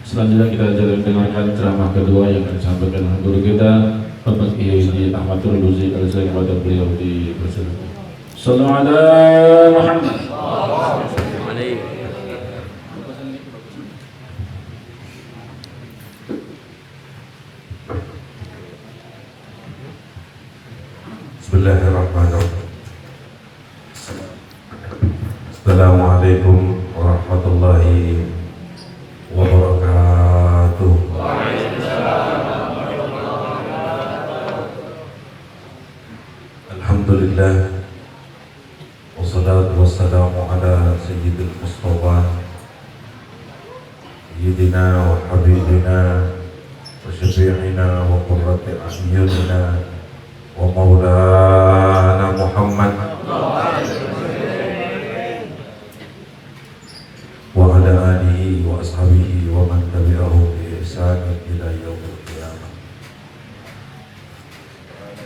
Selanjutnya kita dengarkan ceramah kedua yang akan disampaikan oleh guru kita Bapak Kiai Ahmad Turluzi. Kalau saya kepada beliau di persilakan. Sallallahu alaihi Muhammad. Bismillahirrahmanirrahim. Assalamualaikum warahmatullahi wabarakatuh. Alhamdulillah, wassalatu wassalamu ala sayyidil Mustafa sayyidina wa habibina wa syafi'ina wa qurrati a'yunina wa maulana Muhammad wa ala alihi wa ashabihi wa man tabi'ahum bi ihsanin ila yaumil qiyamah.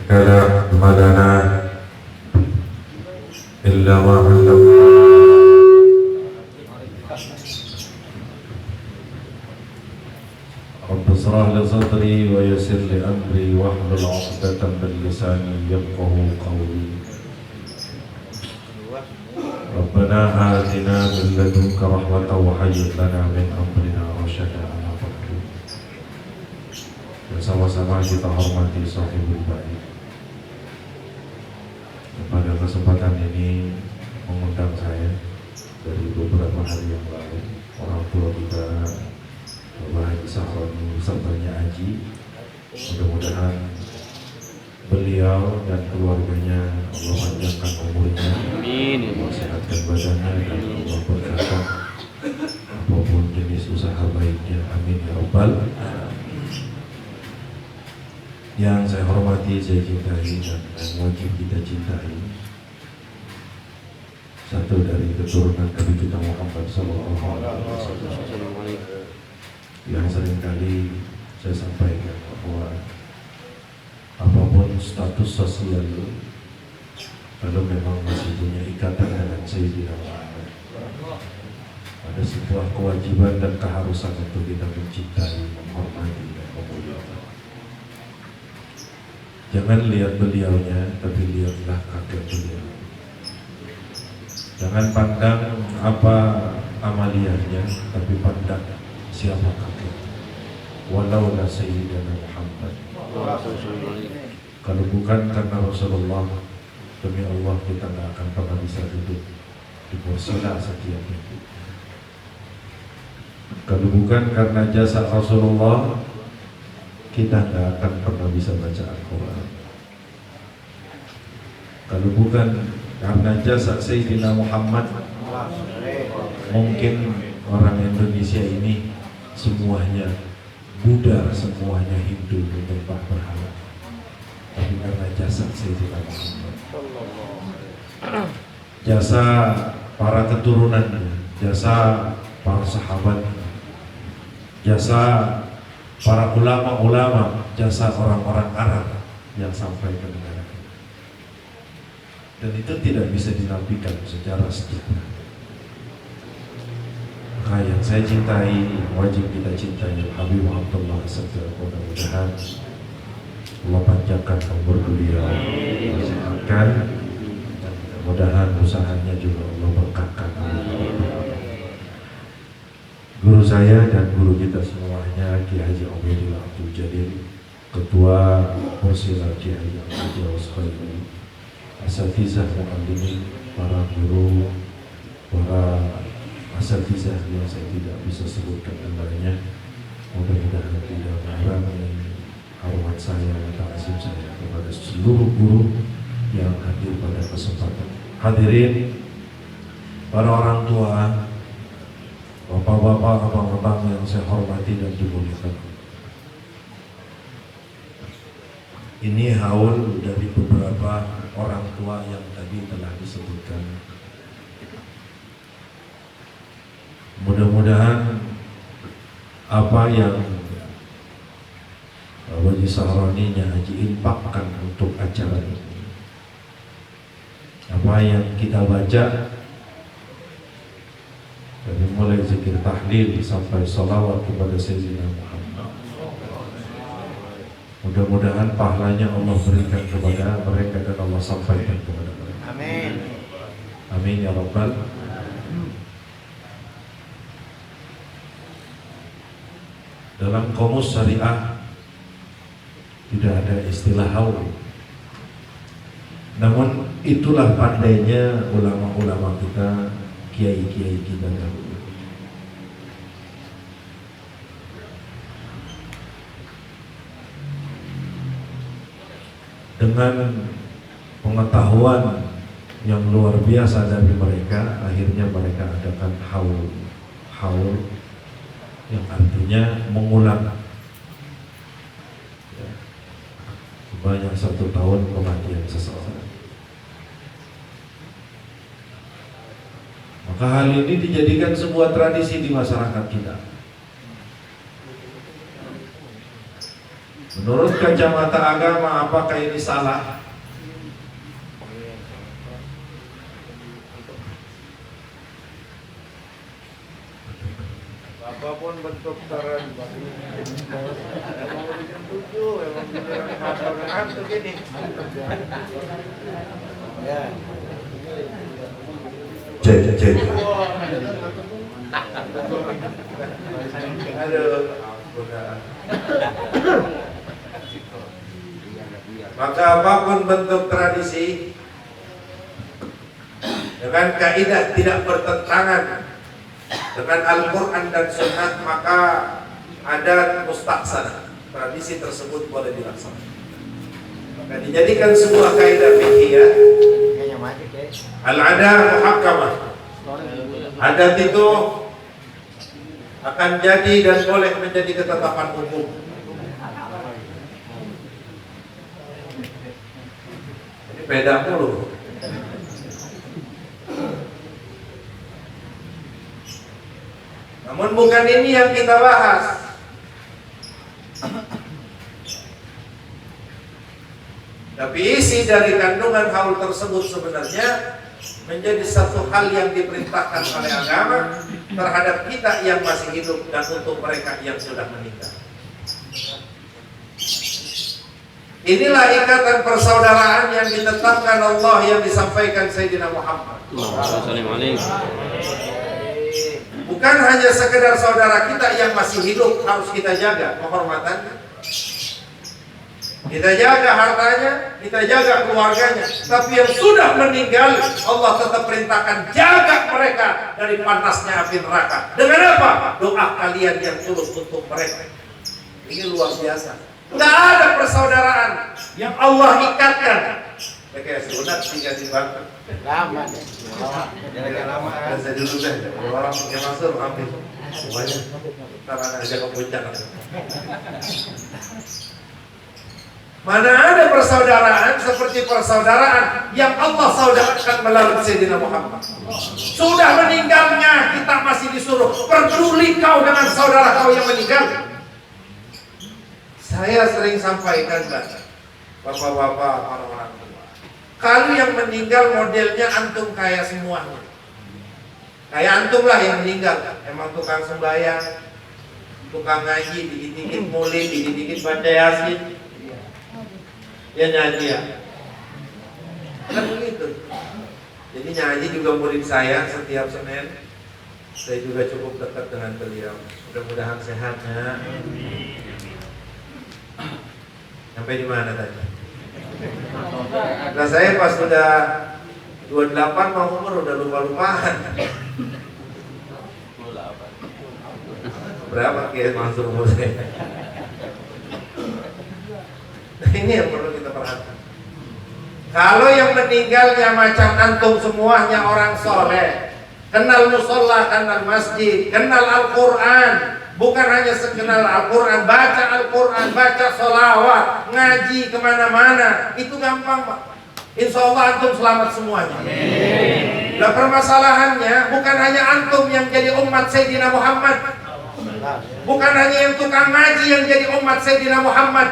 Kala madana illa ma 'allamna. Rabbi shrah li sadri wa yassir li amri wahlul 'uqdatam min lisani yafqahu qawli. Rabbana atina min ladunka rahmatan wa hayyi' lana min amrina rasyada. Bersama-sama kita hormati sahibul bait. Pada kesempatan ini mengundang saya dari beberapa hari yang lalu, orang tua kita Bapak Haji Sahroni besertanya Haji. Mudah-mudahan beliau dan keluarganya Allah panjangkan umurnya, Allah sehatkan badannya, dan Allah berkata apapun jenis usaha baiknya, amin ya rabbal. Yang saya hormati, saya cintai, dan yang wajib kita cintai, satu dari keturunan Nabi kita Muhammad SAW, yang seringkali saya sampaikan bahwa apapun status sosial, kalau memang masih punya ikatan dengan Sayyidina Muhammad, ada sebuah kewajiban dan keharusan untuk kita mencintai, menghormati, dan memuliakan. Jangan lihat beliaunya, tapi lihatlah kakek beliau. Jangan pandang apa amaliyahnya, tapi pandang siapa kakek. Walau la Sayyidina Muhammad. Kalau bukan karena Rasulullah, demi Allah kita tidak akan pernah bisa duduk di kursi setiap minggu. Kalau bukan karena jasa Rasulullah, kita tidak akan pernah bisa baca Al-Quran. Kalau bukan karena jasa Sayyidina Muhammad, mungkin orang Indonesia ini semuanya Buddha, semuanya Hindu, menyembah berhala. Tapi karena jasa Sayyidina Muhammad, jasa para keturunannya, jasa para sahabat, jasa para ulama-ulama, jasa orang-orang Arab yang sampai ke negara kita. Dan itu tidak bisa dinafikan secara sejarah. Maka yang saya cintai, wajib kita cintai Habib Muhammad SAW. Mudah-mudahan Allah panjangkan umur beliau, disehatkan, dan mudah-mudahan usahanya juga Allah berkahkan. Guru saya dan guru kita semuanya, Kiai Haji Ubaidillah Abdul Jalil, Ketua Persila Kiai Haji Wasqaili, asatizah muallimin, para guru, para asatizah yang saya tidak bisa sebutkan namanya, mudah-mudahan tidak mengurangi hormat saya, ta'zim saya kepada seluruh guru yang hadir pada kesempatan. Hadirin, para orang tua, bapak-bapak, abang-abang yang saya hormati dan dimuliakan. Ini haul dari beberapa orang tua yang tadi telah disebutkan. Mudah-mudahan apa yang Haji Sahroni Haji infakkan untuk acara ini, apa yang kita baca dari mulai zikir tahlil sampai salawat kepada Sayyidina Muhammad. Mudah-mudahan pahalanya Allah berikan kepada mereka dan Allah sampaikan kepada mereka. Amin. Amin ya Rabbal. Dalam Qomus Syariah tidak ada istilah haul. Namun itulah pandainya ulama-ulama kita, kiai-kiai kita dahulu. Dengan pengetahuan yang luar biasa dari mereka, akhirnya mereka adakan haul yang artinya mengulang. Ya, sebanyak 1 tahun kematian seseorang. Maka hal ini dijadikan sebuah tradisi di masyarakat kita. Menurut kacamata agama, apakah ini salah? Apapun bentuk saran, emang bikin lucu, emang bikin masalah begini. Ya. Cek. Aduh. Maka apapun bentuk tradisi dengan kaidah tidak bertentangan dengan Al-Quran dan Sunnah, maka ada mustahsan, tradisi tersebut boleh dilaksanakan. Maka dijadikan sebuah kaidah fikih. Al-adah muhakkamah. Adat itu akan jadi dan boleh menjadi ketetapan hukum. Ini beda mulu. Namun bukan ini yang kita bahas. Tapi isi dari kandungan haul tersebut sebenarnya menjadi satu hal yang diperintahkan oleh agama terhadap kita yang masih hidup dan untuk mereka yang sudah meninggal. Inilah ikatan persaudaraan yang ditetapkan Allah yang disampaikan Sayyidina Muhammad. Bukan hanya sekedar saudara kita yang masih hidup harus kita jaga kehormatannya, kita jaga hartanya, kita jaga keluarganya. Tapi yang sudah meninggal, Allah tetap perintahkan jaga mereka dari panasnya api neraka. Dengan apa? Doa kalian yang tulus untuk mereka. Ini luar biasa. Tidak ada persaudaraan yang Allah ikatkan. Kayak sunat tiga di Banten. Lama deh. Lama. Saya dulu deh. Orang yang masuk ambil semuanya. Ntar akan jaga puncak. Mana ada persaudaraan seperti persaudaraan yang Allah saudarakan melalui Sayyidina Muhammad. Sudah meninggalnya kita masih disuruh peduli kau dengan saudara kau yang meninggal. Saya sering sampaikan bapak-bapak, orang-orang tua, kalau yang meninggal modelnya antum kaya semuanya. Kayak antum lah yang meninggal. Emang tukang sembahyang, tukang ngaji, dikit-dikit mulin, dikit-dikit baca Yasin. Ya nyanyi ya. Kan begitu. Jadi nyanyi juga murid saya setiap Senin. Saya juga cukup dekat dengan beliau. Mudah-mudahan sehatnya. Sampai di mana tadi? Nah saya pas sudah 28 mau umur udah lupa-lupaan. Berapa kira masuk umur saya? Nah ini yang perlu kita perhatikan. Kalau yang meninggalnya macam antum semuanya orang soleh, kenal musola, kenal masjid, kenal Al-Quran, bukan hanya sekenal Al-Quran, baca Al-Quran, baca sholawat, ngaji kemana-mana, itu gampang Pak. Insya Allah antum selamat semuanya. Nah permasalahannya bukan hanya antum yang jadi umat Sayyidina Muhammad, bukan hanya yang tukang ngaji yang jadi umat Sayyidina Muhammad,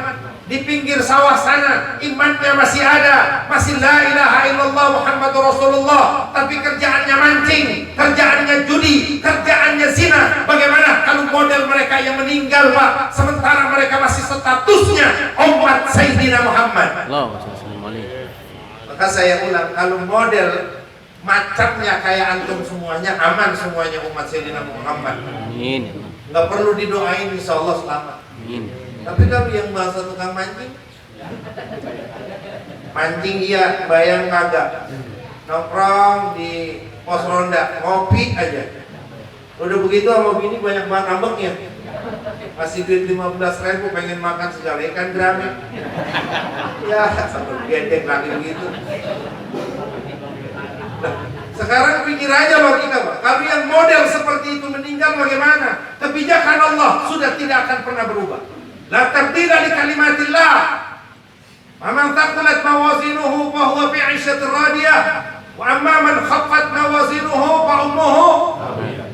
di pinggir sawah sana, imannya masih ada, masih la ilaha illallah Muhammadur Rasulullah, tapi kerjaannya mancing, kerjaannya judi, kerjaannya zina. Bagaimana kalau model mereka yang meninggal, Pak, sementara mereka masih statusnya umat Sayyidina Muhammad? Maka saya ulang, kalau model macamnya kayak antum semuanya, aman semuanya umat Sayyidina Muhammad. Amin. Nggak perlu didoain, insya Allah selamat. Amin. Tapi kalau yang bahasa tukang mancing, mancing iya, bayang kagak, nongkrong di pos ronda, ngopi aja. Udah begitu sama bini banyak banget ambeknya. Masih duit 15.000 pengen makan segala ikan gurame. Ya, sambil gendek lagi begitu. Nah, sekarang pikir aja logika, Pak. Kalau yang model seperti itu meninggal bagaimana? Kebijakan Allah sudah tidak akan pernah berubah. La tabdila li kalimatillah. Man thaqulat mawazinuhu fa huwa fi 'ishatin radiyah, wa amma man khaffat mawazinuhu fa ummuhu.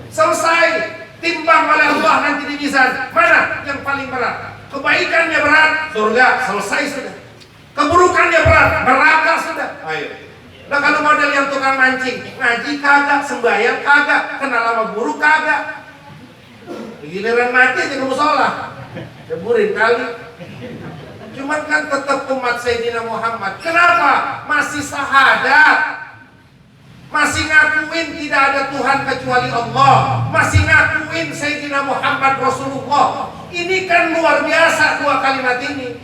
Selesai. Timbang oleh Allah nanti di mizan. Mana yang paling berat? Kebaikannya berat, surga, selesai sudah. Keburukannya berat, neraka sudah. Ayo. Nah kalau model yang tukang mancing, ngaji kagak, sembahyang kagak, kenal sama guru kagak, giliran mati aja ke musola, ceburin kali. Cuman kan tetap umat Sayyidina Muhammad. Kenapa? Masih sahadat, masih ngakuin tidak ada Tuhan kecuali Allah, masih ngakuin Sayyidina Muhammad Rasulullah. Ini kan luar biasa dua kalimat ini.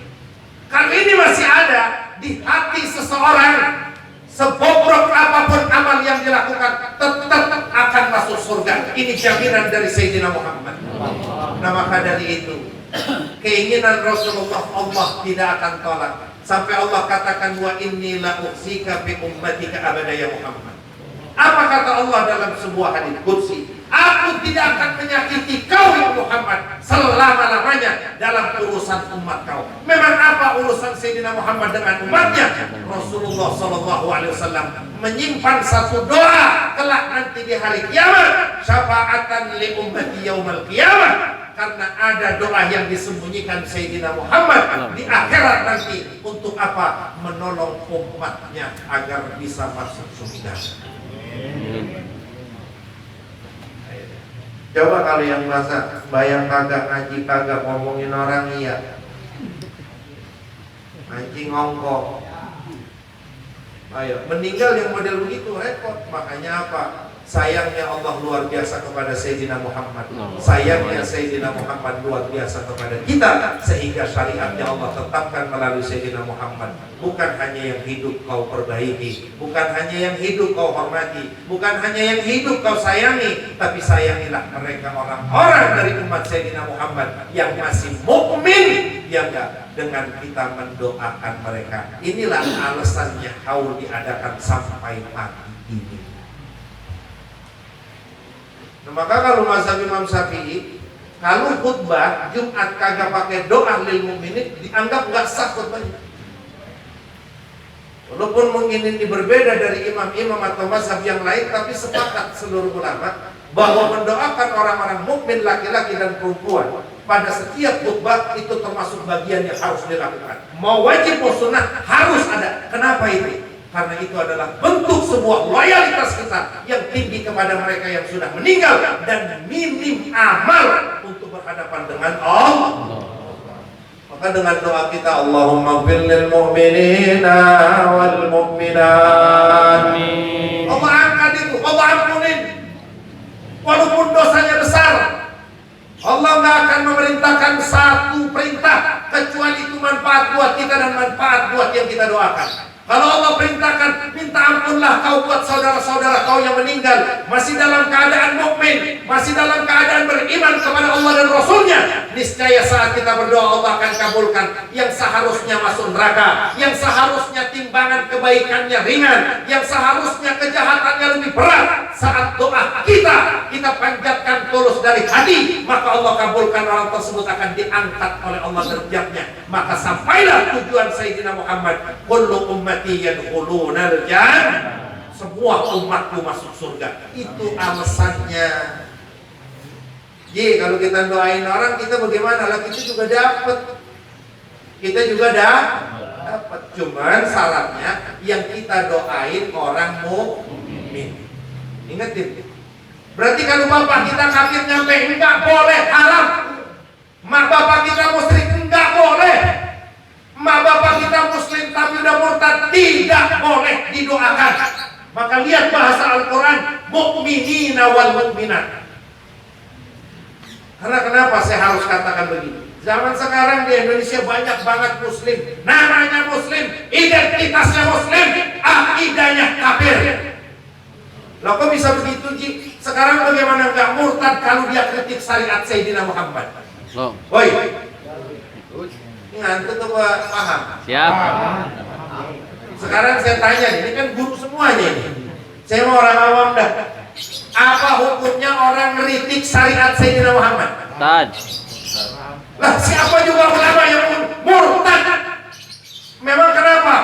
Kalau ini masih ada di hati seseorang, sebobrok apapun amal yang dilakukan tetap akan masuk surga. Ini jaminan dari Sayyidina Muhammad. Nah maka dari itu keinginan Rasulullah Allah tidak akan tolak. Sampai Allah katakan, wa inni la uksika bi ummatika abada ya Muhammad. Apa kata Allah dalam sebuah hadis qudsi? Aku tidak akan menyakiti kau ya Muhammad selama-lamanya dalam urusan umat kau. Memang apa urusan Sayyidina Muhammad dengan umatnya? Rasulullah SAW menyimpan satu doa kelak nanti di hari kiamat, syafaatan li ummati yaumal qiyamah. Karena ada doa yang disembunyikan Sayyidina Muhammad di akhirat nanti. Untuk apa? Menolong umatnya agar bisa masuk surga. Coba kalau yang masa bayang kagak, ngaji kagak, ngomongin orang iya, mancing ngongkong. Ayo, meninggal yang model begitu repot. Makanya apa? Sayangnya Allah luar biasa kepada Sayyidina Muhammad. Sayangnya Sayyidina Muhammad luar biasa kepada kita, sehingga syariatnya Allah tetapkan melalui Sayyidina Muhammad. Bukan hanya yang hidup kau perbaiki, bukan hanya yang hidup kau hormati, bukan hanya yang hidup kau sayangi, tapi sayangilah mereka orang-orang dari umat Sayyidina Muhammad yang masih mukmin, ya enggak, dengan kita mendoakan mereka. Inilah alasannya haul diadakan sampai pagi ini. Nah, maka kalau mazhab Imam Syafi'i, kalau khutbah Jumat kagak pakai doa lil mukminin, dianggap nggak sah khutbahnya. Walaupun mungkin ini berbeda dari imam-imam atau mazhab yang lain, tapi sepakat seluruh ulama bahwa mendoakan orang-orang mukmin laki-laki dan perempuan pada setiap khutbah itu termasuk bagian yang harus dilakukan. Mau wajib mau sunnah harus ada. Kenapa itu? Karena itu adalah bentuk sebuah loyalitas kita yang tinggi kepada mereka yang sudah meninggal dan minim amal untuk berhadapan dengan Allah. Maka dengan doa kita, Allahumma ighfir lil mu'minina wal mu'minat. Allah angkat itu, Allah ampunin. Walaupun dosanya besar, Allah nggak akan memerintahkan satu perintah kecuali itu manfaat buat kita dan manfaat buat yang kita doakan. Kalau Allah perintahkan, minta ampunlah kau buat saudara-saudara kau yang meninggal masih dalam keadaan mukmin, masih dalam keadaan beriman kepada Allah dan Rasulnya. Niscaya saat kita berdoa Allah akan kabulkan. Yang seharusnya masuk neraka, yang seharusnya timbangan kebaikannya ringan, yang seharusnya kejahatannya lebih berat, saat doa kita panjatkan tulus dari hati, maka Allah kabulkan. Orang tersebut akan diangkat oleh Allah derajatnya. Maka sampailah tujuan Sayyidina Muhammad, kullu ummati yadkhulunal jannah, semua umatku masuk surga. Itu alasannya. Jadi kalau kita doain orang, kita bagaimana lah, kita juga dapat. kita juga dapat. Cuman syaratnya yang kita doain orang mukmin. Ingetin. Berarti kalau bapak kita kafir nyampe enggak boleh, haram. Mak bapak kita musyrik enggak boleh. Mak bapak kita muslim tapi udah murtad tidak boleh didoakan. Maka lihat bahasa Al-Quran, mukminina wal mukminat. Karena kenapa saya harus katakan begini? Zaman sekarang di Indonesia banyak banget muslim, namanya muslim, identitasnya muslim, akidahnya kafir. Loh kok bisa begitu Ji? Sekarang bagaimana nggak murtad kalau dia kritik syariat Sayyidina Muhammad? Woi, ngantuk apa paham? Siap. Sekarang saya tanya, ini kan guru semuanya ini. Saya mau orang awam dah. Apa hukumnya orang ngeritik syariat Sayyidina Muhammad? Tad. Lah siapa juga ulama yang murtad? Memang kenapa?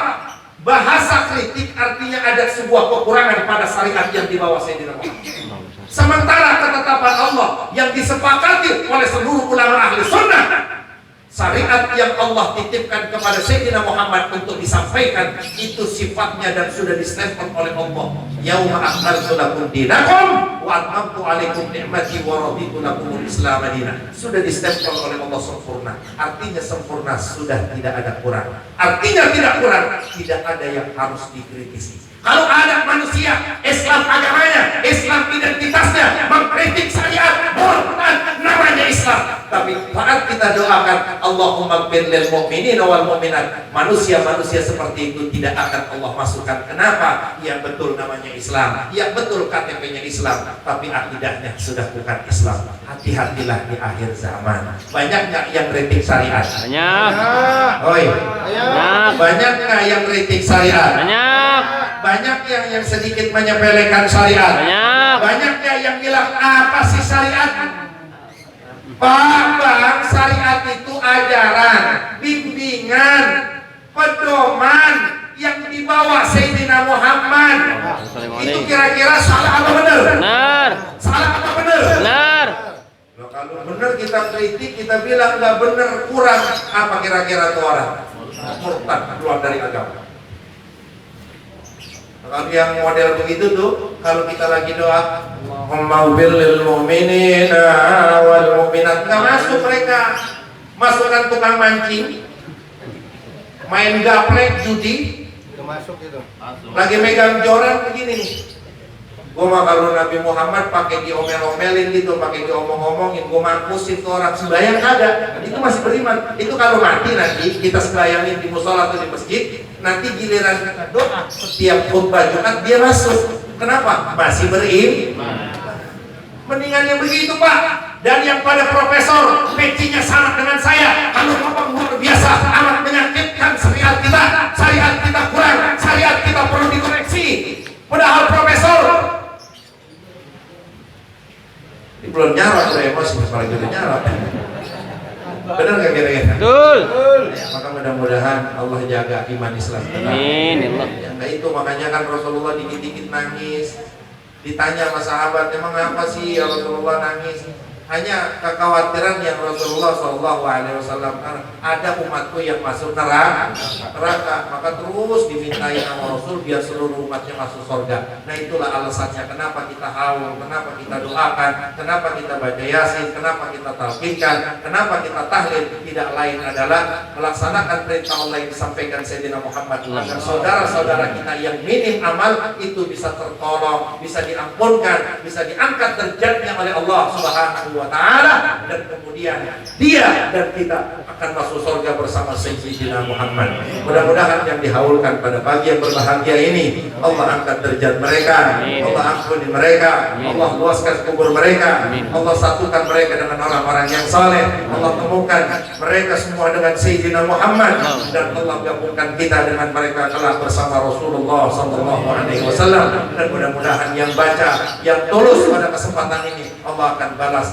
Bahasa kritik artinya ada sebuah kekurangan pada syariat yang dibawa Sayyidina Muhammad. Sementara ketetapan Allah yang disepakati oleh seluruh ulama ahli sunnah, syariat yang Allah titipkan kepada Sayyidina Muhammad untuk disampaikan itu sifatnya dan sudah distempel oleh Allah. Yauma akmaltu lakum dinakum wa atmamtu alaikum ni'mati wa raditu lakumul Islam dinan. Sudah distempel oleh Allah sempurna. Artinya sempurna, sudah tidak ada kurang. Artinya tidak kurang, tidak ada yang harus dikritisi. Kalau ada manusia, Islam agamanya, Islam identitasnya, mengkritik syariat, murtad, namanya Islam. Tapi saat kita doakan, Allahumma ighfir lil mu'minina wal mu'minat, manusia-manusia seperti itu tidak akan Allah masukkan. Kenapa? Ya betul namanya Islam, ya betul KTP-nya Islam, tapi akidahnya sudah bukan Islam. Hati-hatilah di akhir zaman. Banyak nggak yang kritik syariat? Banyak. Oi, Banyak. banyak nggak yang kritik syariat? Banyak. Banyak yang sedikit menyepelekan syariat. Banyak. Banyaknya yang bilang apa sih syariat? Pak Bang, syariat itu ajaran, bimbingan, pedoman yang dibawa Sayyidina Muhammad. Itu kira-kira salah apa benar? Benar. Salah apa benar? Benar. Loh, kalau benar kita kritik, kita bilang nggak benar, kurang, apa kira-kira tuh orang? Murtad, keluar dari agama. Kalau yang model begitu tuh, kalau kita lagi doa, Allahumma ighfir lil mu'minina wal mu'minat, nggak masuk mereka. Masukkan tukang mancing, main gaplek, judi, masuk itu. lagi megang joran begini nih. Gua mah kalau Nabi Muhammad pakai diomel-omelin gitu, pakai diomong-omongin, gua mampusin tuh orang sembahyang kagak. Itu masih beriman. Itu kalau mati nanti kita sembayangin di musola atau di masjid, nanti giliran kita doa setiap khutbah Jumat dia masuk. Kenapa? Masih beriman. Mendingan yang begitu Pak. Dan yang pada profesor pecinya sama dengan saya, kalau ngomong luar biasa, amat menyakitkan syariat kita kurang, syariat kita perlu dikoreksi. Padahal profesor belum nyarap tuh emosi, apalagi udah nyarap. Benar nggak kira-kira? Betul. Ya, maka mudah-mudahan Allah jaga iman Islam kita. Amin ya Allah. Ya, nah itu makanya kan Rasulullah dikit-dikit nangis. Ditanya sama sahabat, emang apa sih ya Rasulullah nangis? Hanya kekhawatiran yang Rasulullah SAW, ada umatku yang masuk neraka, maka terus dimintai sama Rasul biar seluruh umatnya masuk surga. Nah itulah alasannya kenapa kita haul, kenapa kita doakan, kenapa kita baca yasin, kenapa kita talqinkan, kenapa kita tahlil. Tidak lain adalah melaksanakan perintah Allah yang disampaikan Sayyidina Muhammad, agar saudara-saudara kita yang minim amal itu bisa tertolong, bisa diampunkan, bisa diangkat derajatnya oleh Allah Subhanahu wa Ta'ala, dan kemudian dia dan kita akan masuk surga bersama Sayyidina Muhammad. Mudah-mudahan yang dihaulkan pada pagi yang berbahagia ini, Allah angkat derajat mereka, Allah ampuni mereka, Allah luaskan kubur mereka, Allah satukan mereka dengan orang-orang yang saleh, Allah temukan mereka semua dengan Sayyidina Muhammad, dan Allah gabungkan kita dengan mereka kelak bersama Rasulullah SAW. Dan mudah-mudahan yang baca, yang tulus pada kesempatan ini, Allah akan balas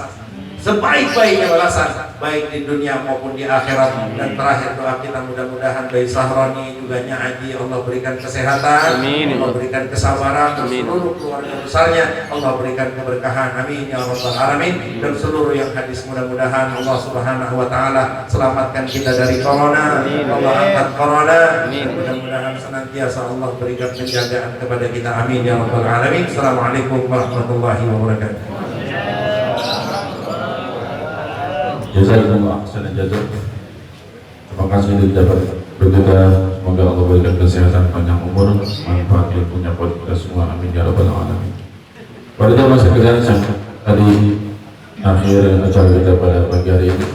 sebaik-baiknya balasan baik di dunia maupun di akhirat. Dan terakhir doa kita mudah-mudahan Bayi Sahroni juga Haji Allah berikan kesehatan, Amin. Allah berikan kesabaran, dan Amin. seluruh keluarga besarnya Allah berikan keberkahan, amin ya rabbal alamin. Dan seluruh yang hadis mudah-mudahan Allah subhanahu wa ta'ala selamatkan kita dari corona, Amin. Allah angkat corona, Amin. mudah-mudahan senantiasa Allah berikan penjagaan kepada kita, amin ya rabbal alamin. Assalamualaikum warahmatullahi wabarakatuh. Jazakumullah khairan jazak. Terima kasih sudah dapat berdoa, semoga Allah berikan kesehatan, panjang umur, manfaat ilmunya buat kita semua, amin ya rabbal alamin. Pada jamaah sekalian, tadi akhir acara kita pada pagi hari ini,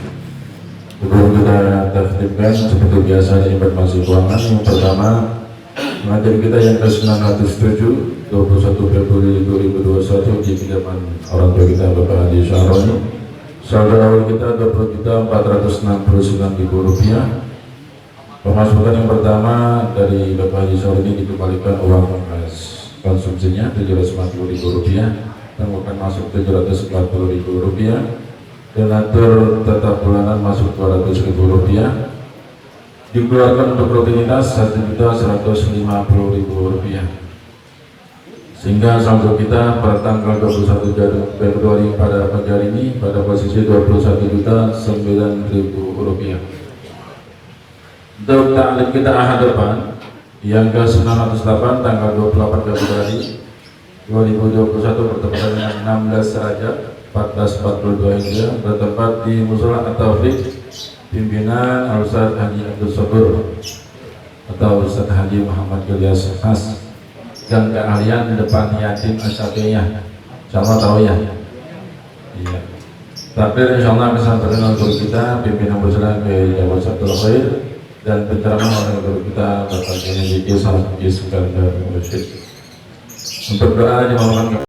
sebelum kita tertibkan seperti biasa di informasi keuangan. Yang pertama, materi kita yang ke-907 21 Februari 2021 di kediaman orang tua kita Bapak Haji Sahroni. Saldo awal kita Rp20.469.000. Pemasukan yang pertama dari Bapak Haji Sahroni dikembalikan uang kas konsumsinya Rp750.000, dan bukan masuk Rp740.000, donatur tetap bulanan masuk Rp200.000, dikeluarkan untuk rutinitas Rp1.150.000, sehingga saldo kita pada tanggal 21 Februari pada pagi hari ini pada posisi Rp21.009.000. Untuk taklim kita ahad depan yang ke-908 tanggal 28 Februari 2021 bertepatan dengan 16 Rajab 1442 Hijriah, bertempat di Musola At-Taufiq pimpinan Al-Ustaz Haji Abdul Sabur atau Ustaz Haji Muhammad Ilyas Has, dan keahlian depan yatim asyafiyah, insyaallah tahu ya. Iya. Tapi insyaallah kesempatan untuk kita pimpinan bersama ke Jawa Sabtul Khair dan penceramah oleh guru kita Bapak Kiai Haji Iskandar Mursyid. Untuk doa di